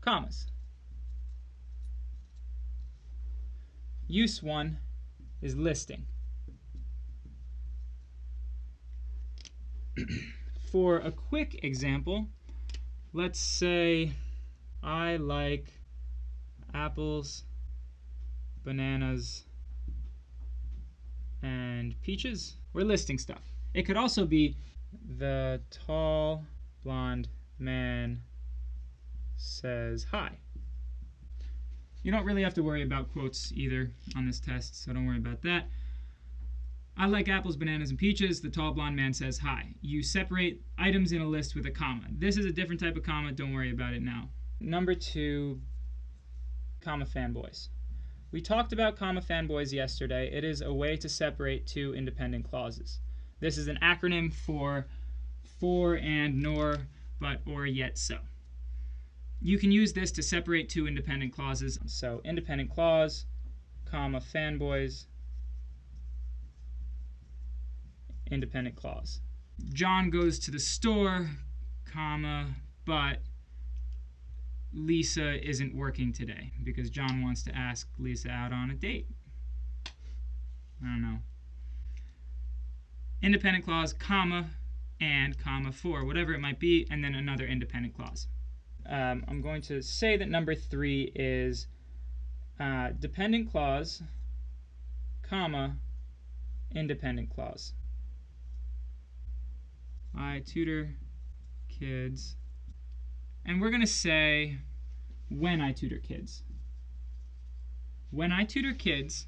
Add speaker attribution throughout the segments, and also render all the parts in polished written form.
Speaker 1: commas. Use 1 is listing. For a quick example, let's say I like apples, bananas, and peaches. We're listing stuff. It could also be the tall blonde man says hi. You don't really have to worry about quotes either on this test, so don't worry about that. I like apples, bananas, and peaches. The tall blonde man says hi. You separate items in a list with a comma. This is a different type of comma. Don't worry about it now. Number 2, comma fanboys. We talked about comma fanboys yesterday. It is a way to separate two independent clauses. This is an acronym for and, nor, but, or, yet, so. You can use this to separate two independent clauses. So independent clause, comma fanboys, independent clause. John goes to the store, comma, but Lisa isn't working today because John wants to ask Lisa out on a date. I don't know. Independent clause, comma, and, comma, for, whatever it might be, and then another independent clause. I'm going to say that number 3 is dependent clause, comma, independent clause. I tutor kids. And we're going to say when I tutor kids. When I tutor kids,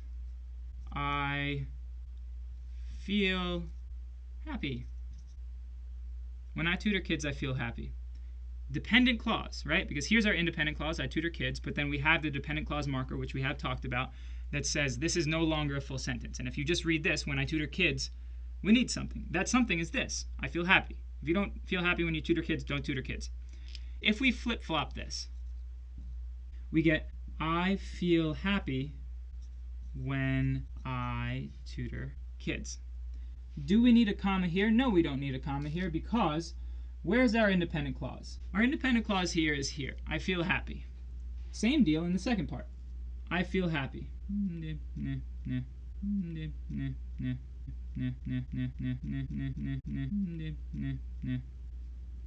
Speaker 1: I feel happy. When I tutor kids, I feel happy. Dependent clause, right? Because here's our independent clause, I tutor kids, but then we have the dependent clause marker, which we have talked about, that says this is no longer a full sentence. And if you just read this, when I tutor kids, we need something. That something is this, I feel happy. If you don't feel happy when you tutor kids, don't tutor kids. If we flip-flop this, we get I feel happy when I tutor kids. Do we need a comma here? No, we don't need a comma here because where's our independent clause? Our independent clause here is here. I feel happy. Same deal in the second part. I feel happy.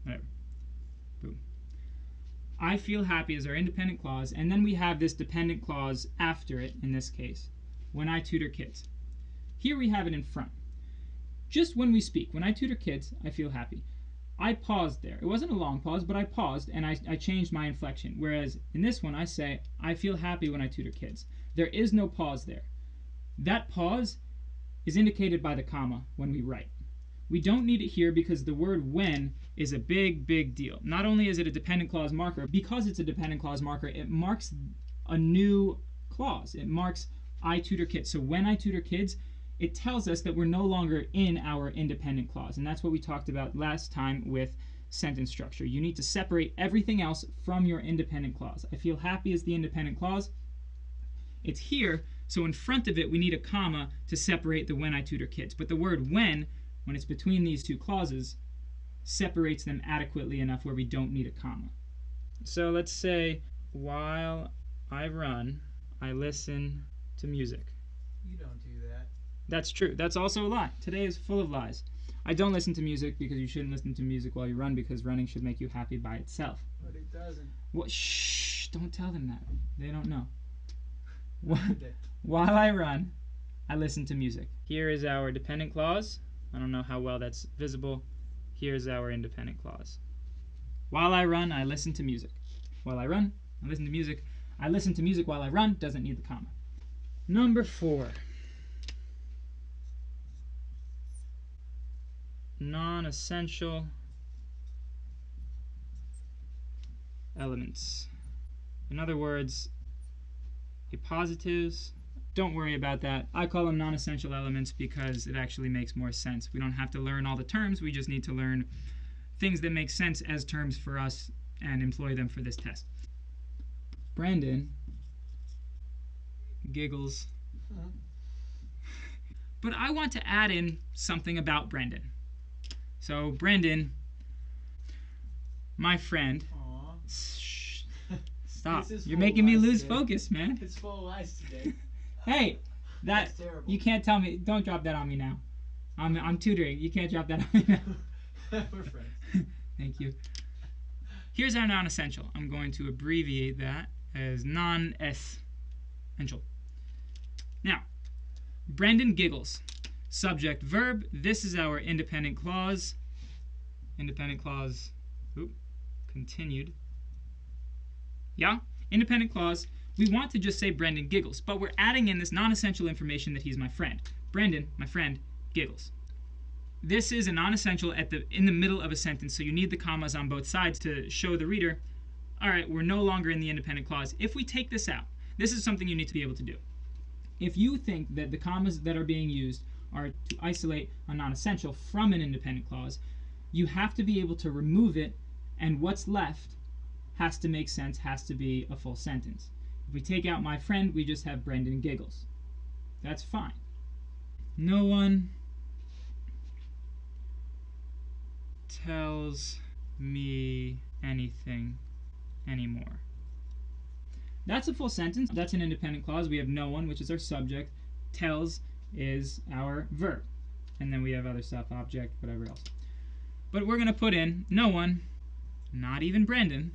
Speaker 1: Whatever. Boom. I feel happy is our independent clause, and then we have this dependent clause after it, in this case, when I tutor kids. Here we have it in front. Just when we speak, when I tutor kids, I feel happy. I paused there. It wasn't a long pause, but I paused, and I changed my inflection. Whereas in this one, I say, I feel happy when I tutor kids. There is no pause there. That pause is indicated by the comma when we write. We don't need it here because the word when is a big, big deal. Not only is it a dependent clause marker, because it's a dependent clause marker, it marks a new clause. It marks I tutor kids. So when I tutor kids, it tells us that we're no longer in our independent clause. And that's what we talked about last time with sentence structure. You need to separate everything else from your independent clause. I feel happy is the independent clause. It's here, so in front of it we need a comma to separate the when I tutor kids. But the word when it's between these two clauses, separates them adequately enough where we don't need a comma. So let's say, while I run, I listen to music.
Speaker 2: You don't do that.
Speaker 1: That's true. That's also a lie. Today is full of lies. I don't listen to music because you shouldn't listen to music while you run because running should make you happy by itself.
Speaker 2: But it doesn't.
Speaker 1: What? Shh! Don't tell them that. They don't know. While I run, I listen to music. Here is our dependent clause. I don't know how well that's visible. Here's our independent clause. While I run, I listen to music. While I run, I listen to music. I listen to music while I run doesn't need the comma. Number 4. Non-essential elements. In other words, appositives. Don't worry about that. I call them non-essential elements because it actually makes more sense. We don't have to learn all the terms. We just need to learn things that make sense as terms for us and employ them for this test. Brandon giggles. But I want to add in something about Brandon. So Brandon, my friend, Stop.
Speaker 2: This is
Speaker 1: You're
Speaker 2: full
Speaker 1: making me
Speaker 2: lies
Speaker 1: lose
Speaker 2: today.
Speaker 1: focus, man.
Speaker 2: It's full of lies today.
Speaker 1: Hey, that
Speaker 2: That's terrible.
Speaker 1: you can't tell me. Don't drop that on me now. I'm tutoring. You can't drop that on me now.
Speaker 2: We're friends.
Speaker 1: Thank you. Here's our non-essential. I'm going to abbreviate that as non-essential. Now, Brendan giggles. Subject, verb. This is our independent clause. Independent clause. Oop. Continued. Yeah? Independent clause. We want to just say Brendan giggles, but we're adding in this non-essential information that he's my friend. Brendan, my friend, giggles. This is a non-essential in the middle of a sentence, so you need the commas on both sides to show the reader, all right, we're no longer in the independent clause. If we take this out, this is something you need to be able to do. If you think that the commas that are being used are to isolate a non-essential from an independent clause, you have to be able to remove it, and what's left has to make sense, has to be a full sentence. If we take out my friend, we just have Brendan giggles. That's fine. No one tells me anything anymore. That's a full sentence. That's an independent clause. We have no one, which is our subject. Tells is our verb. And then we have other stuff, object, whatever else. But we're going to put in no one, not even Brendan.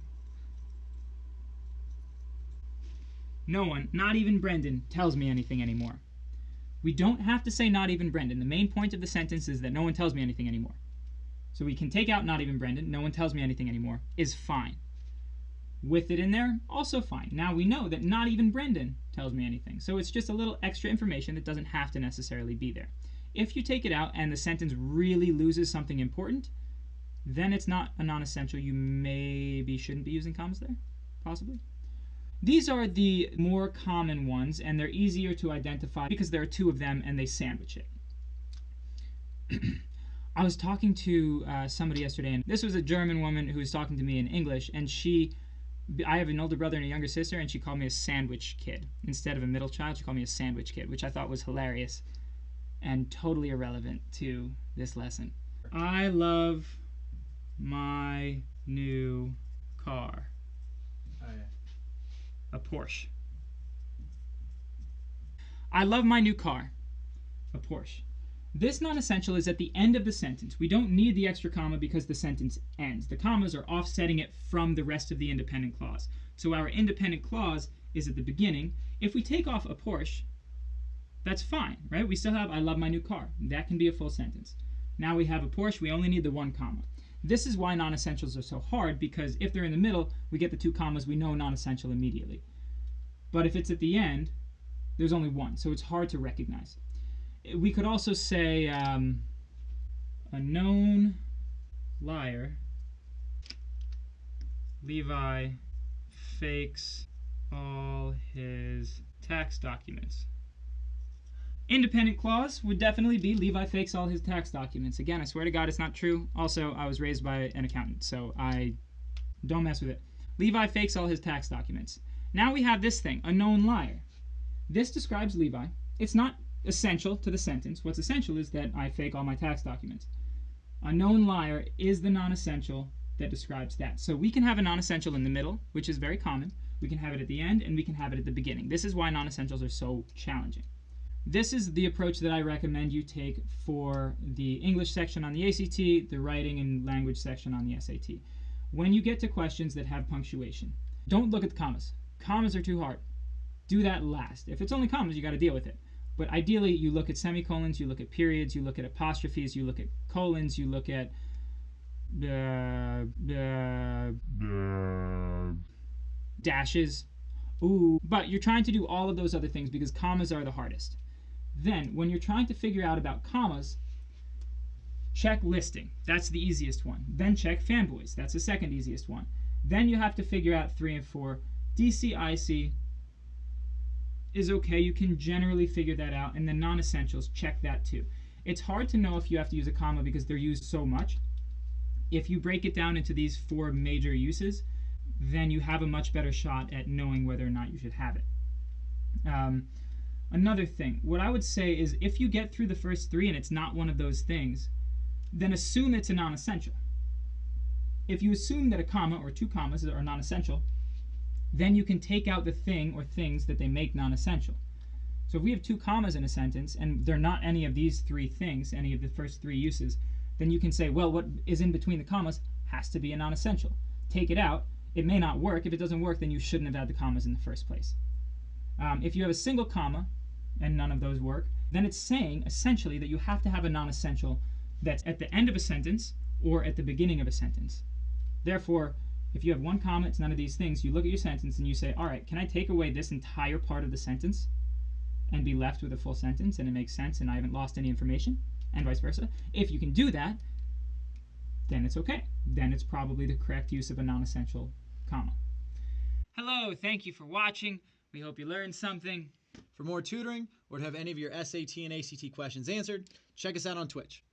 Speaker 1: No one, not even Brendan, tells me anything anymore. We don't have to say not even Brendan. The main point of the sentence is that no one tells me anything anymore. So we can take out not even Brendan, no one tells me anything anymore, is fine. With it in there, also fine. Now we know that not even Brendan tells me anything. So it's just a little extra information that doesn't have to necessarily be there. If you take it out and the sentence really loses something important, then it's not a non-essential. You maybe shouldn't be using commas there, possibly. These are the more common ones, and they're easier to identify because there are two of them and they sandwich it. I was talking to somebody yesterday, and this was a German woman who was talking to me in English, and I have an older brother and a younger sister, and she called me a sandwich kid. Instead of a middle child, she called me a sandwich kid, which I thought was hilarious and totally irrelevant to this lesson. I love my new car.
Speaker 2: Oh, yeah.
Speaker 1: A Porsche. I love my new car. A Porsche. This non-essential is at the end of the sentence. We don't need the extra comma because the sentence ends. The commas are offsetting it from the rest of the independent clause. So our independent clause is at the beginning. If we take off a Porsche, that's fine, right? We still have I love my new car. That can be a full sentence. Now we have a Porsche. We only need the one comma. This is why non-essentials are so hard, because if they're in the middle, we get the two commas, we know non-essential immediately. But if it's at the end, there's only one, so it's hard to recognize. We could also say a known liar, Levi fakes all his tax documents. Independent clause would definitely be Levi fakes all his tax documents. Again, I swear to God it's not true. Also, I was raised by an accountant, so I don't mess with it. Levi fakes all his tax documents. Now we have this thing, a known liar. This describes Levi. It's not essential to the sentence. What's essential is that I fake all my tax documents. A known liar is the non-essential that describes that. So we can have a non-essential in the middle, which is very common. We can have it at the end, and we can have it at the beginning. This is why non-essentials are so challenging. This is the approach that I recommend you take for the English section on the ACT, the writing and language section on the SAT. When you get to questions that have punctuation, don't look at the commas. Commas are too hard. Do that last. If it's only commas, you got to deal with it. But ideally, you look at semicolons, you look at periods, you look at apostrophes, you look at colons, you look at dashes. Ooh, but you're trying to do all of those other things because commas are the hardest. Then, when you're trying to figure out about commas, check listing. That's the easiest one. Then check Fanboys. That's the second easiest one. Then you have to figure out 3 and 4. DCIC is okay. You can generally figure that out. And then non-essentials, check that too. It's hard to know if you have to use a comma because they're used so much. If you break it down into these 4 major uses, then you have a much better shot at knowing whether or not you should have it. Another thing, what I would say is if you get through the first 3 and it's not one of those things, then assume it's a non-essential. If you assume that a comma or 2 commas are non-essential, then you can take out the thing or things that they make non-essential. So if we have two commas in a sentence and they're not any of these three things, any of the first three uses, then you can say, well, what is in between the commas has to be a non-essential. Take it out. It may not work. If it doesn't work, then you shouldn't have had the commas in the first place. If you have a single comma and none of those work, then it's saying essentially that you have to have a non-essential that's at the end of a sentence or at the beginning of a sentence. Therefore, if you have one comma, it's none of these things, you look at your sentence and you say, all right, can I take away this entire part of the sentence and be left with a full sentence and it makes sense and I haven't lost any information, and vice versa? If you can do that, then it's okay. Then it's probably the correct use of a non-essential comma. Hello, thank you for watching. We hope you learned something.
Speaker 3: For more tutoring or to have any of your SAT and ACT questions answered, check us out on Twitch.